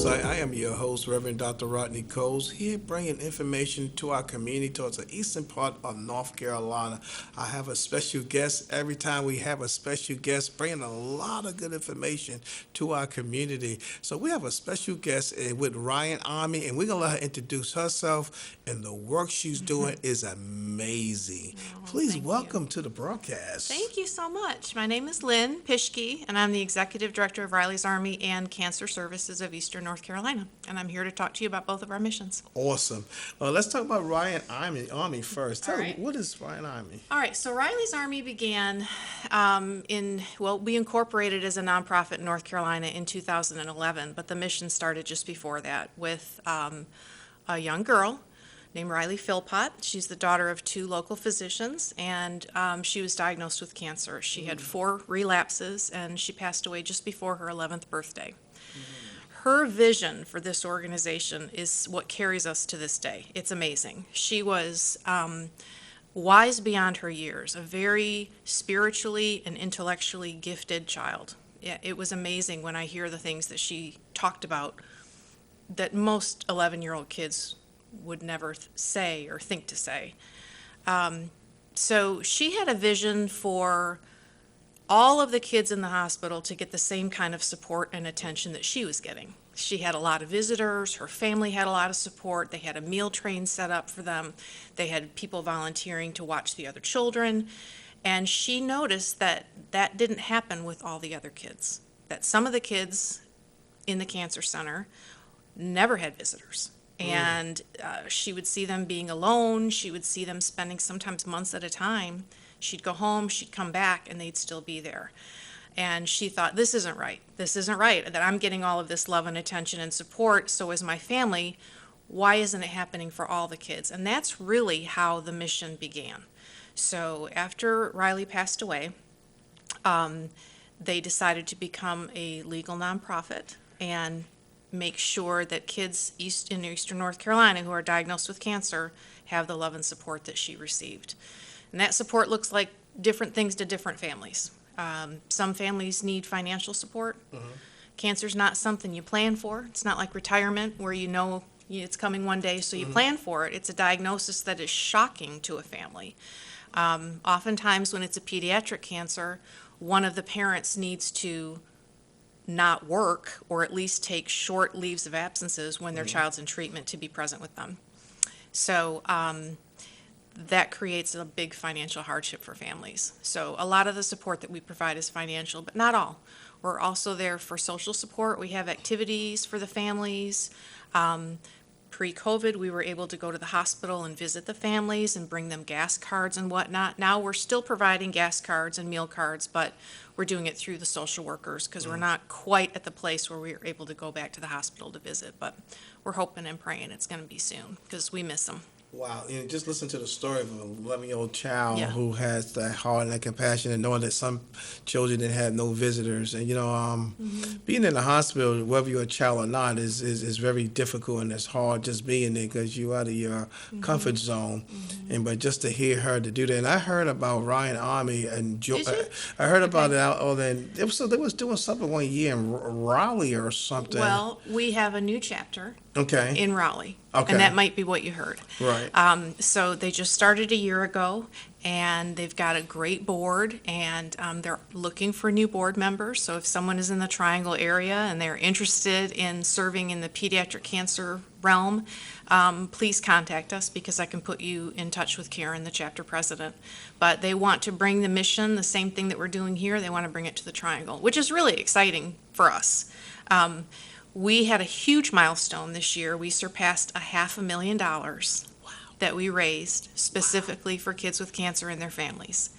Insight. I am your host, Reverend Dr. Rodney Coles, here bringing information to our community towards the eastern part of North Carolina. I have a special guest. Every time we have a special guest, bringing a lot of good information to our community. So we have a special guest with Ryan Army, and we're going to let her introduce herself, and the work she's doing is amazing. Please welcome to the broadcast. Thank you so much. My name is Lynn Pischke, and I'm the Executive Director of Riley's Army and Cancer Services of Eastern North Carolina. And I'm here to talk to you about both of our missions. Awesome. Let's talk about Ryan Army first. Tell me, what is Ryan Army? All right, so Riley's Army began we incorporated as a nonprofit in North Carolina in 2011, but the mission started just before that with a young girl named Riley Philpott. She's the daughter of two local physicians, and she was diagnosed with cancer. She had 4 relapses, and she passed away just before her 11th birthday. Her vision for this organization is what carries us to this day. It's amazing. She was wise beyond her years, a very spiritually and intellectually gifted child. Yeah, it was amazing when I hear the things that she talked about that most 11-year-old kids would never say or think to say. So she had a vision for all of the kids in the hospital to get the same kind of support and attention that she was getting. She had a lot of visitors, her family had a lot of support, they had a meal train set up for them, they had people volunteering to watch the other children, and she noticed that that didn't happen with all the other kids, that some of the kids in the cancer center never had visitors. And she would see them being alone, she would see them spending sometimes months at a time. She'd go home, she'd come back, and they'd still be there. And she thought, this isn't right, that I'm getting all of this love and attention and support, so is my family. Why isn't it happening for all the kids? And that's really how the mission began. So after Riley passed away, they decided to become a legal nonprofit and make sure that kids in Eastern North Carolina who are diagnosed with cancer have the love and support that she received. And that support looks like different things to different families. Some families need financial support. Cancer's not something you plan for. It's not like retirement where you know it's coming one day, so you plan for it. It's a diagnosis that is shocking to a family. Oftentimes when it's a pediatric cancer, one of the parents needs to not work or at least take short leaves of absences when their child's in treatment to be present with them. So that creates a big financial hardship for families. So a lot of the support that we provide is financial, but not all. We're also there for social support. We have activities for the families. Pre-COVID, we were able to go to the hospital and visit the families and bring them gas cards and whatnot. Now we're still providing gas cards and meal cards, but we're doing it through the social workers because we're not quite at the place where we're able to go back to the hospital to visit. But we're hoping and praying it's going to be soon because we miss them. Wow, and just listen to the story of an 11-year-old child who has that heart and that compassion, and knowing that some children didn't have no visitors. And, being in the hospital, whether you're a child or not, is very difficult, and it's hard just being there because you're out of your comfort zone. But just to hear her to do that, and I heard about Ryan Army, and I heard about it. They was doing something one year in Raleigh or something. Well, we have a new chapter in Raleigh. Okay. And that might be what you heard. Right. So they just started a year ago, and they've got a great board, and they're looking for new board members. So if someone is in the Triangle area and they're interested in serving in the pediatric cancer realm, please contact us because I can put you in touch with Karen, the chapter president. But they want to bring the mission, the same thing that we're doing here, they want to bring it to the Triangle, which is really exciting for us. We had a huge milestone this year. We surpassed $500,000 that we raised specifically for kids with cancer and their families.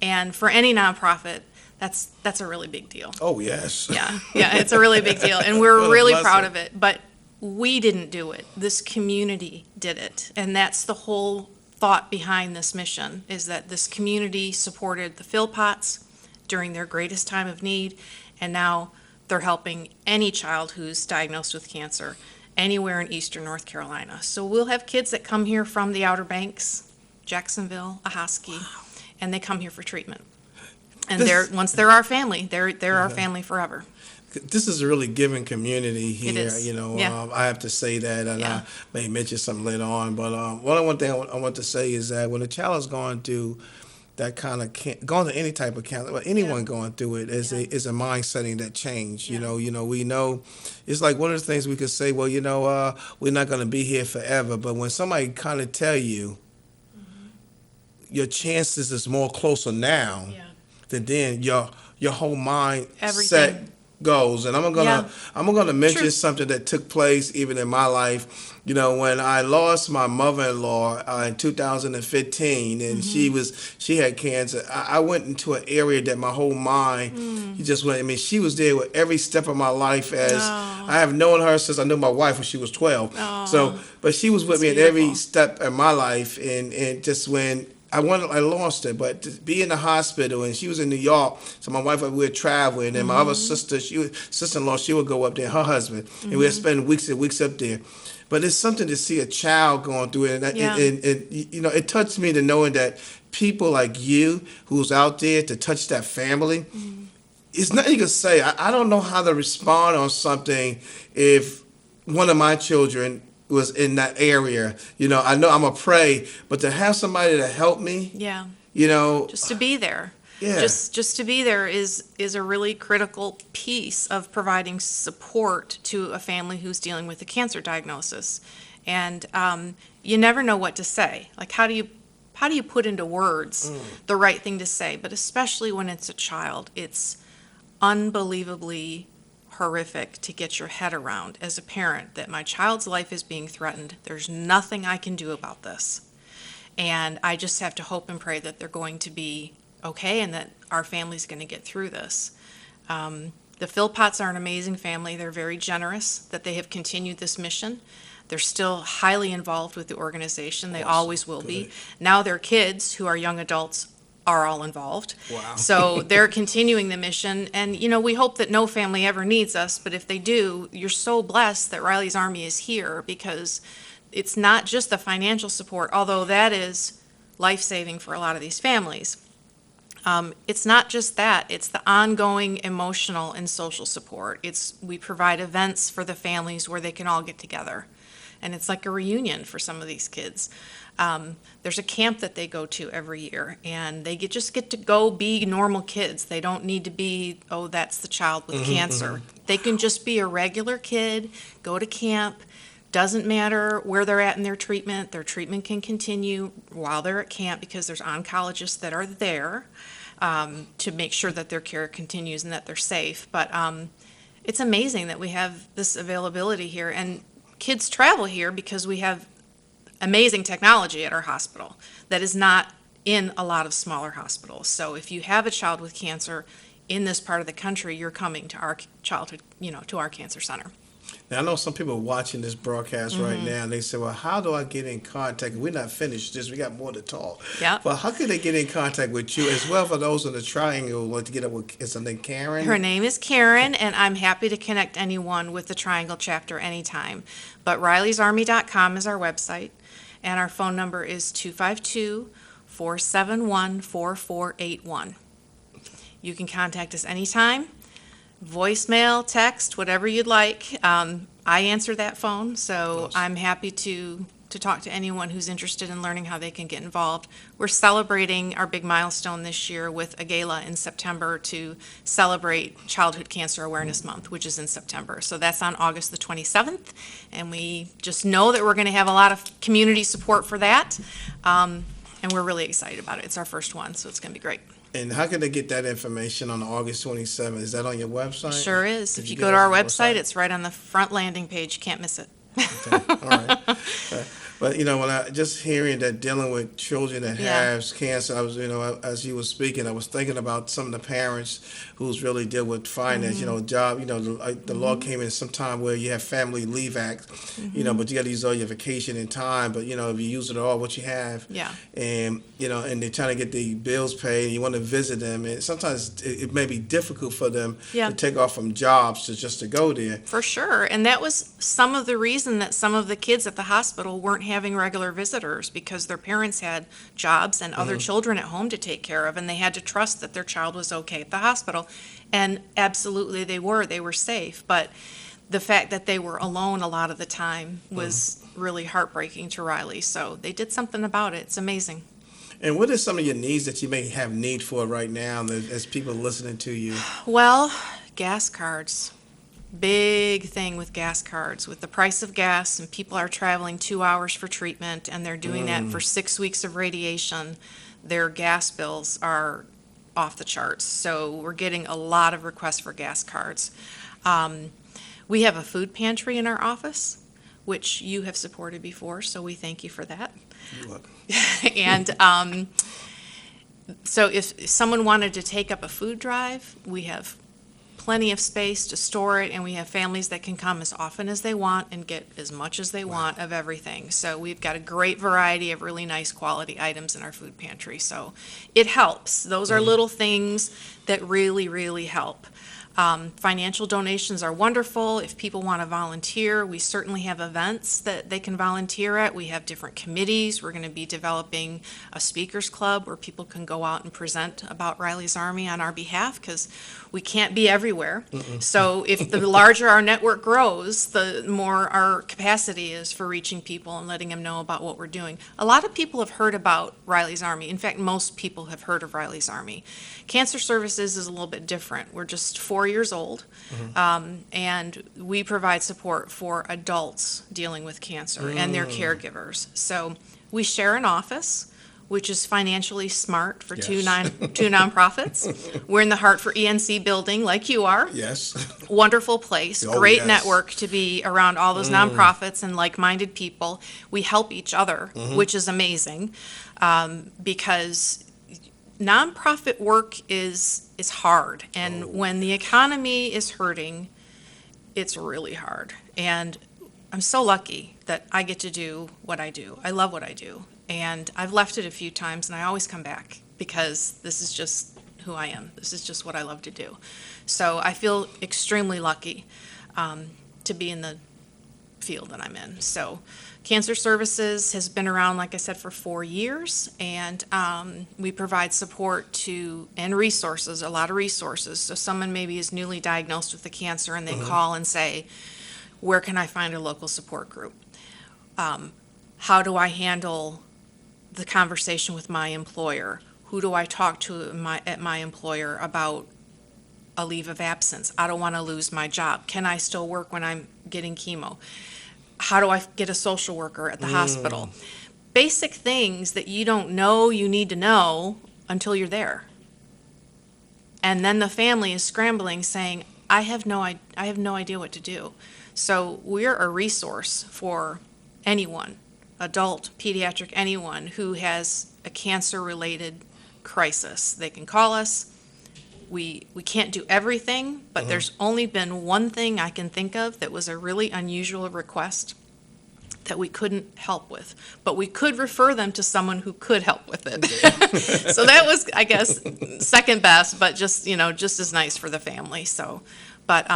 And for any nonprofit, that's a really big deal. Oh, yes. Yeah, it's a really big deal. And we're really proud of it. But we didn't do it. This community did it. And that's the whole thought behind this mission, is that this community supported the Philpotts during their greatest time of need, and now they're helping any child who's diagnosed with cancer anywhere in Eastern North Carolina. So we'll have kids that come here from the Outer Banks, Jacksonville, Ahoskie, and they come here for treatment. And once they're our family, they're our family forever. this is a really giving community here. It is. You know, Yeah. I have to say that, and Yeah. I may mention something later on. But one thing I want to say is that when a child is going through that kind of going to any type of counseling, well, anyone going through it is a mind setting that change. Yeah. We know it's like one of the things we could say. Well, we're not going to be here forever. But when somebody kind of tell you, your chances is more closer now than then. Your whole mind set Everything. goes. And I'm gonna mention True. something that took place even in my life. When I lost my mother-in-law in 2015, and she had cancer. I went into an area that my whole mind you just went. I mean, she was there with every step of my life. As Oh. I have known her since I knew my wife when she was 12. Oh. So, but she was with That's me at every beautiful. step in my life, and just when I lost her, but to be in the hospital, and she was in New York, so my wife, we were traveling, and my other sister, sister-in-law, she would go up there, her husband, and we'd spend weeks and weeks up there. But it's something to see a child going through it, and it touched me to knowing that people like you, who's out there to touch that family, it's nothing you can say. I don't know how to respond on something if one of my children was in that area. I know I'm a pray, but to have somebody to help me, Yeah. just To be there. Yeah. Just to be there is a really critical piece of providing support to a family who's dealing with a cancer diagnosis. And you never know what to say. Like, how do you put into words the right thing to say? But especially when it's a child, it's unbelievably horrific to get your head around as a parent that my child's life is being threatened. There's nothing I can do about this. And I just have to hope and pray that they're going to be okay and that our family's going to get through this. The Philpotts are an amazing family. They're very generous that they have continued this mission. They're still highly involved with the organization. They always will be. Now their kids, who are young adults, are all involved. Wow. So they're continuing the mission. And, we hope that no family ever needs us, but if they do, you're so blessed that Riley's Army is here, because it's not just the financial support, although that is life-saving for a lot of these families. It's not just that, it's the ongoing emotional and social support. We provide events for the families where they can all get together. And it's like a reunion for some of these kids. There's a camp that they go to every year, and they just get to go be normal kids. They don't need to be, oh, that's the child with cancer. They can just be a regular kid, go to camp. Doesn't matter where they're at in their treatment can continue while they're at camp, because there's oncologists that are there to make sure that their care continues and that they're safe. But it's amazing that we have this availability here, and kids travel here because we have amazing technology at our hospital that is not in a lot of smaller hospitals. So if you have a child with cancer in this part of the country, you're coming to our to our cancer center. Now, I know some people are watching this broadcast right now, and they say, well, how do I get in contact? We're not finished this. We got more to talk. Yep. But how can they get in contact with you, as well for those in the Triangle who want to get up with, is her name Karen? Her name is Karen, and I'm happy to connect anyone with the Triangle chapter anytime. But RileysArmy.com is our website, and our phone number is 252-471-4481. You can contact us anytime. Voicemail, text, whatever you'd like. I answer that phone, so Awesome. I'm happy to talk to anyone who's interested in learning how they can get involved. We're celebrating our big milestone this year with a gala in September to celebrate Childhood Cancer Awareness Month, which is in September. So that's on August the 27th, and we just know that we're going to have a lot of community support for that, and we're really excited about it. It's our first one, so it's going to be great. And how can they get that information on August 27th? Is that on your website? Sure is. Could If you get go to us our on the website, it's right on the front landing page. Can't miss it. Okay, all right. But when I just hearing that dealing with children that Yeah. have cancer, I was, as you were speaking, I was thinking about some of the parents who's really deal with finance, job, the law came in sometime where you have Family Leave Act, but you got to use all your vacation and time, but if you use it all, what you have, Yeah. and and they're trying to get the bills paid, and you want to visit them, and sometimes it may be difficult for them Yeah. to take off from jobs just to go there. For sure. And that was some of the reason that some of the kids at the hospital weren't having regular visitors, because their parents had jobs and other children at home to take care of, and they had to trust that their child was okay at the hospital. And absolutely they were safe, but the fact that they were alone a lot of the time was really heartbreaking to Riley. So they did something about it. It's amazing. And what are some of your needs that you may have need for right now as people listening to you? Well, gas cards. Big thing with gas cards. With the price of gas and people are traveling 2 hours for treatment and they're doing that for 6 weeks of radiation, their gas bills are off the charts. So we're getting a lot of requests for gas cards. We have a food pantry in our office, which you have supported before, so we thank you for that. You're welcome. And so if someone wanted to take up a food drive, we have plenty of space to store it, and we have families that can come as often as they want and get as much as they want of everything. So we've got a great variety of really nice quality items in our food pantry. So it helps. Those are little things that really, really help. Financial donations are wonderful. If people want to volunteer, we certainly have events that they can volunteer at. We have different committees. We're going to be developing a speakers club where people can go out and present about Riley's Army on our behalf, because we can't be everywhere. So if the larger our network grows, the more our capacity is for reaching people and letting them know about what we're doing. A lot of people have heard about Riley's Army. In fact, most people have heard of Riley's Army. Cancer Services is a little bit different. We're just 4 years old, and we provide support for adults dealing with cancer and their caregivers. So we share an office, which is financially smart for two nonprofits. We're in the Hartford ENC building, like you are. Yes. Wonderful place, Oh, great yes. network to be around all those nonprofits and like-minded people. We help each other, which is amazing, because nonprofit work is hard, and when the economy is hurting, it's really hard. And I'm so lucky that I get to do what I do. I love what I do, and I've left it a few times, and I always come back because this is just who I am. This is just what I love to do. So I feel extremely lucky to be in the field that I'm in. So Cancer Services has been around, like I said, for 4 years, and we provide support and resources, a lot of resources. So someone maybe is newly diagnosed with the cancer and they call and say, where can I find a local support group? How do I handle the conversation with my employer? Who do I talk to at my employer about a leave of absence? I don't want to lose my job. Can I still work when I'm getting chemo? How do I get a social worker at the hospital? Basic things that you don't know you need to know until you're there. And then the family is scrambling saying, I have no idea what to do. So we're a resource for anyone, adult, pediatric, anyone who has a cancer-related crisis. They can call us. We can't do everything, but there's only been one thing I can think of that was a really unusual request that we couldn't help with, but we could refer them to someone who could help with it. So that was, I guess, second best, but just as nice for the family. So, but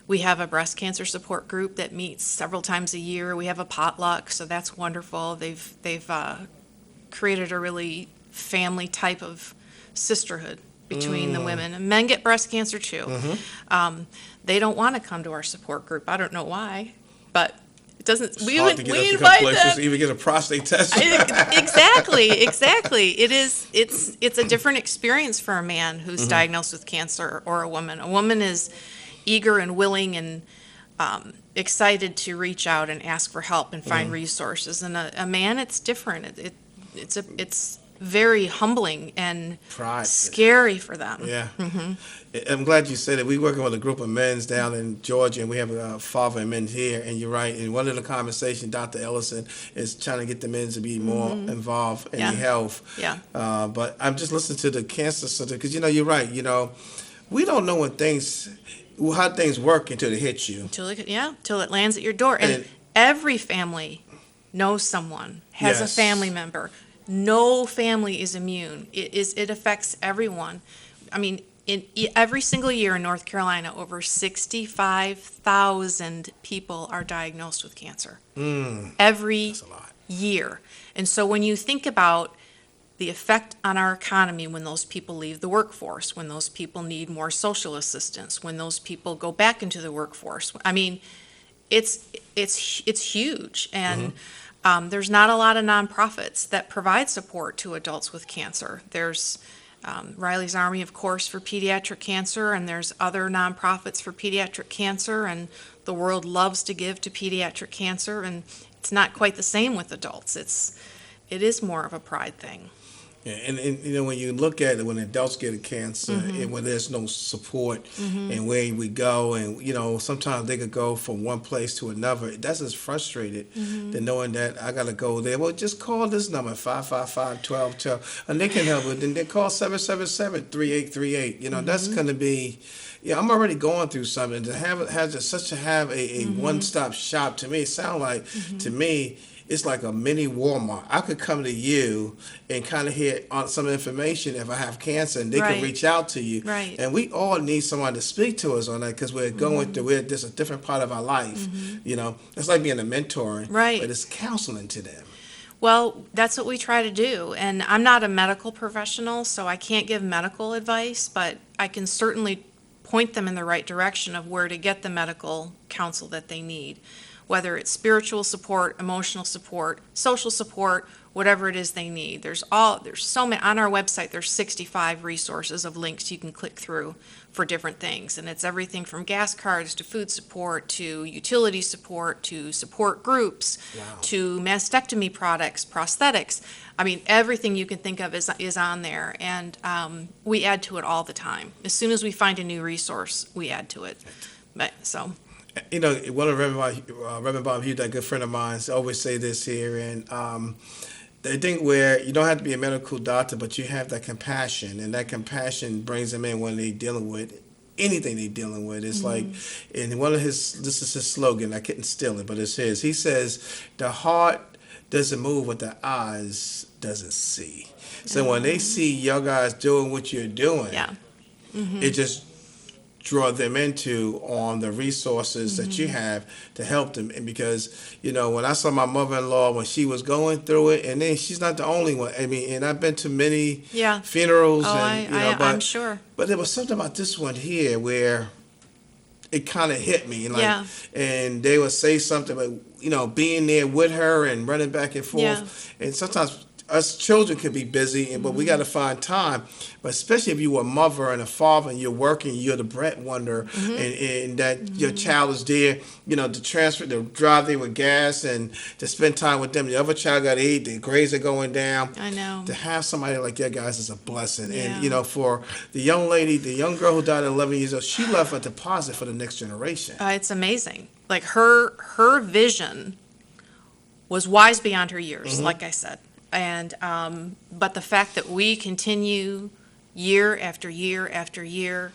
we have a breast cancer support group that meets several times a year. We have a potluck, so that's wonderful. They've created a really family type of sisterhood between the women. And men get breast cancer too. They don't want to come to our support group. I don't know why, but it doesn't. We invite them. To even get a prostate test. Exactly. It is. It's a different experience for a man who's diagnosed with cancer or a woman. A woman is eager and willing and excited to reach out and ask for help and find resources. And a man, it's different. It's very humbling and scary for them. Yeah. I'm glad you said it. We're working with a group of men down in Georgia, and we have a father and men here, and you're right. And one of the conversations, Dr. Ellison, is trying to get the men to be more involved in health. Yeah. But I'm just listening to the cancer center, because, you're right. We don't know how things work until it hits you. Until it lands at your door. And every family knows someone, has a family member. No family is immune. It affects everyone. I mean, every single year in North Carolina, over 65,000 people are diagnosed with cancer. Every year. And so when you think about the effect on our economy when those people leave the workforce, when those people need more social assistance, when those people go back into the workforce. I mean, it's huge, and there's not a lot of nonprofits that provide support to adults with cancer. There's Riley's Army, of course, for pediatric cancer, and there's other nonprofits for pediatric cancer, and the world loves to give to pediatric cancer, and it's not quite the same with adults. It is more of a pride thing. Yeah, and you know, when you look at it, when adults get a cancer and when there's no support and where we go, and you know, sometimes they could go from one place to another. That's just frustrated than knowing that I gotta go there. Well, just call this number 555-1212, and they can help it. Then they call 777-3838. You know, that's gonna be. Yeah, I'm already going through something. To have a one-stop shop, to me, it sounds like to me. It's like a mini Walmart. I could come to you and kind of hear on some information if I have cancer, and they Right. can reach out to you. Right. And we all need someone to speak to us on that because we're going through it. This is a different part of our life. You know, it's like being a mentor, Right. but it's counseling to them. Well, that's what we try to do. And I'm not a medical professional, so I can't give medical advice, but I can certainly point them in the right direction of where to get the medical counsel that they need, whether it's spiritual support, emotional support, social support, whatever it is they need. There's so many on our website. There's 65 resources of links you can click through for different things, and it's everything from gas cards to food support to utility support to support groups to mastectomy products, prosthetics. I mean, everything you can think of is on there, and we add to it all the time. As soon as we find a new resource, we add to it. But so. You know, one of Reverend Bob Hughes, that good friend of mine, always say this here, and they think where you don't have to be a medical doctor, but you have that compassion, and that compassion brings them in when they're dealing with anything they're dealing with. It's like, and this is his slogan, I couldn't steal it, but it's his. He says, the heart doesn't move what the eyes doesn't see. So when they see your guys doing what you're doing, it just draw them into on the resources that you have to help them. And because, you know, when I saw my mother-in-law when she was going through it, and then she's not the only one. I mean, and I've been to many funerals, I'm sure. But there was something about this one here where it kind of hit me, and and they would say something, but you know, being there with her and running back and forth, and sometimes us children can be busy, but we got to find time. But especially if you were a mother and a father and you're working, you're the breadwinner, and that your child is there, you know, to drive there with gas and to spend time with them. The other child got to eat, the grades are going down. I know. To have somebody like you guys is a blessing. And, you know, for the young lady, the young girl who died at 11 years old, she left a deposit for the next generation. It's amazing. Like her vision was wise beyond her years, like I said. And but the fact that we continue year after year after year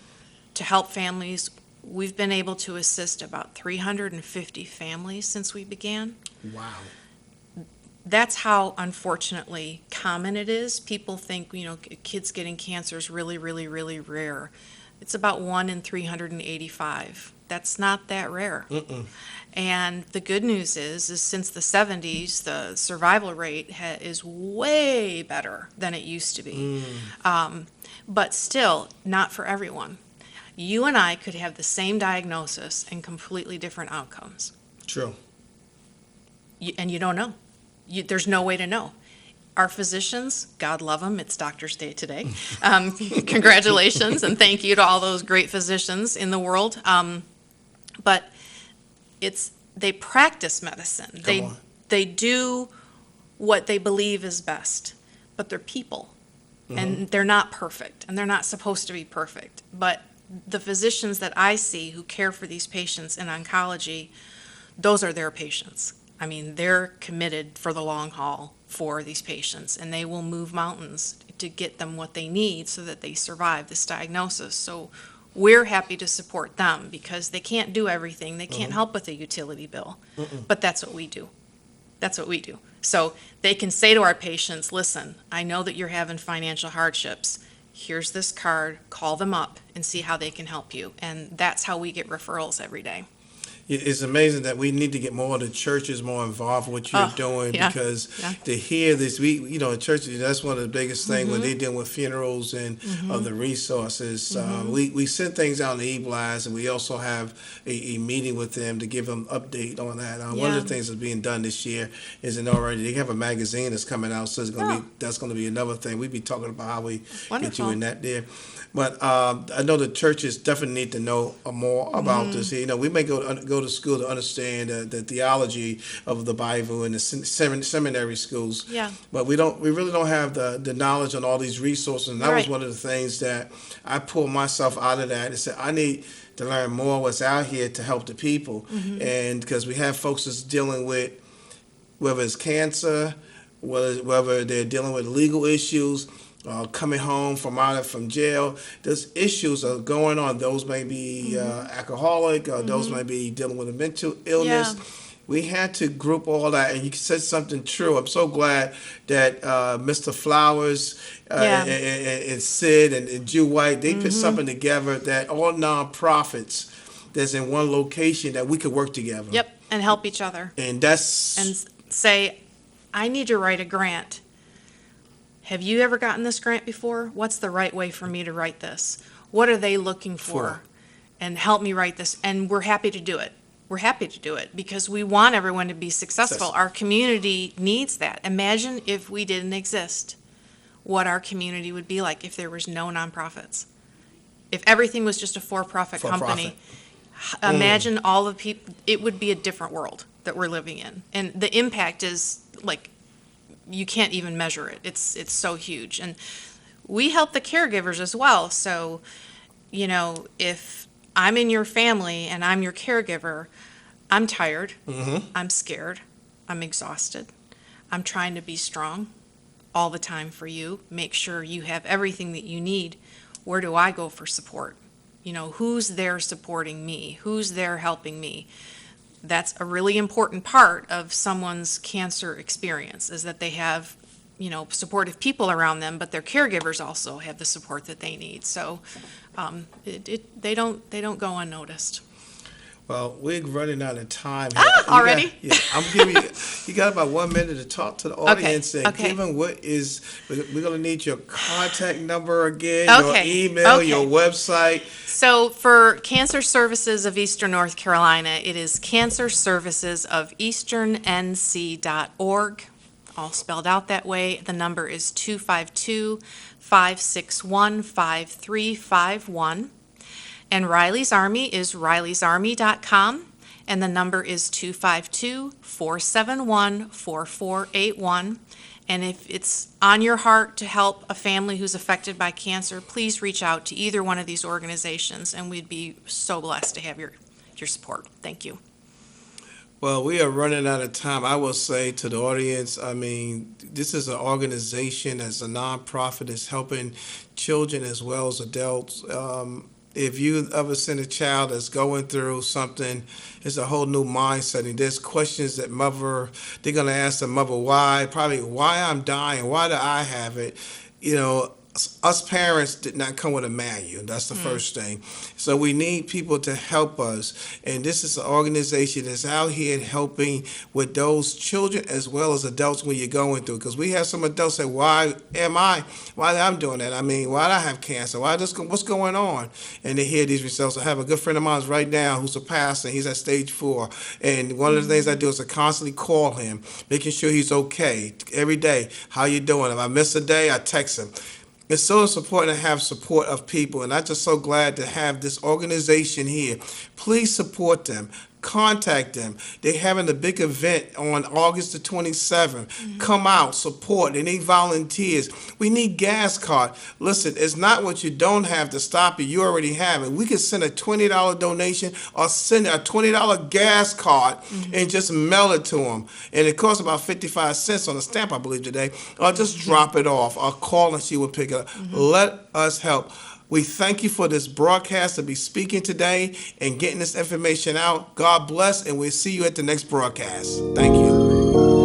to help families, we've been able to assist about 350 families since we began. Wow. That's how, unfortunately, common it is. People think, you know, kids getting cancer is really, really, really rare. It's about 1 in 385. That's not that rare. And the good news is since the 70s, the survival rate is way better than it used to be. But still, not for everyone. You and I could have the same diagnosis and completely different outcomes. True. And you don't know. There's no way to know. Our physicians, God love them, it's Doctors' Day today. Congratulations and thank you to all those great physicians in the world. But they practice medicine. They do what they believe is best, but they're people. And they're not perfect, and they're not supposed to be perfect. But the physicians that I see who care for these patients in oncology, those are their patients. I mean, they're committed for the long haul for these patients, and they will move mountains to get them what they need so that they survive this diagnosis. So we're happy to support them because they can't do everything. They can't help with a utility bill, but that's what we do. That's what we do. So they can say to our patients, listen, I know that you're having financial hardships. Here's this card, call them up and see how they can help you. And that's how we get referrals every day. it's amazing that we need to get more of the churches more involved in what you're doing, because to hear this, churches, that's one of the biggest things when they deal with funerals and the resources. We send things out in the e-blast, and we also have a meeting with them to give them update on that. One of the things that's being done this year is they have a magazine that's coming out, so that's going to be another thing. We'll be talking about how we get you in that there. But I know the churches definitely need to know more about this. We may go to school to understand the theology of the Bible in the seminary schools. Yeah. But we really don't have the knowledge on all these resources. And that was one of the things that I pulled myself out of that and said, I need to learn more what's out here to help the people. And because we have folks that's dealing with, whether it's cancer, whether they're dealing with legal issues, coming home from jail, those issues are going on. Those may be alcoholic, or those may be dealing with a mental illness. Yeah. We had to group all that, and you said something true. I'm so glad that Mr. Flowers and Sid and Jew White, they put something together that all nonprofits that's in one location, that we could work together. Yep, and help each other. And say, I need to write a grant. Have you ever gotten this grant before? What's the right way for me to write this? What are they looking for? And help me write this. And we're happy to do it. We're happy to do it because we want everyone to be successful. Our community needs that. Imagine if we didn't exist, what our community would be like if there was no nonprofits. If everything was just a for-profit company, imagine all the people. It would be a different world that we're living in. And the impact is like, you can't even measure it. It's so huge. And we help the caregivers as well. So, if I'm in your family and I'm your caregiver, I'm tired, I'm scared, I'm exhausted. I'm trying to be strong all the time for you. Make sure you have everything that you need. Where do I go for support? Who's there supporting me? Who's there helping me? That's a really important part of someone's cancer experience, is that they have, supportive people around them, but their caregivers also have the support that they need. So they don't go unnoticed. Well, we're running out of time. Already? I'm giving you got about 1 minute to talk to the audience. And given we're going to need your contact number again, your email, your website. So for Cancer Services of Eastern North Carolina, it is cancerservicesofeasternnc.org, all spelled out that way. The number is 252-561-5351. And Riley's Army is rileysarmy.com, and the number is 252-471-4481. And if it's on your heart to help a family who's affected by cancer, please reach out to either one of these organizations, and we'd be so blessed to have your support. Thank you. Well, we are running out of time. I will say to the audience, this is an organization as a nonprofit that's helping children as well as adults. If you ever seen a child that's going through something, it's a whole new mindset. And there's questions that they're going to ask the mother why I'm dying, why do I have it? Us parents did not come with a manual. That's the first thing. So we need people to help us. And this is an organization that's out here helping with those children as well as adults when you're going through. Because we have some adults say, why am I'm doing that? Why do I have cancer? What's going on? And they hear these results. I have a good friend of mine right now who's a pastor. He's at stage 4. And one of the things I do is to constantly call him, making sure he's okay every day. How you doing? If I miss a day, I text him. It's so important to have support of people, and I'm just so glad to have this organization here. Please support them. Contact them. They're having a big event on August the 27th. Come out, support. They need volunteers. We need gas card. Listen, it's not what you don't have to stop you. You already have it. We can send a $20 donation or send a $20 gas card and just mail it to them. And it costs about 55 cents on a stamp, I believe, today. Or just drop it off or call and she will pick it up. Let us help. We thank you for this broadcast to be speaking today and getting this information out. God bless, and we'll see you at the next broadcast. Thank you.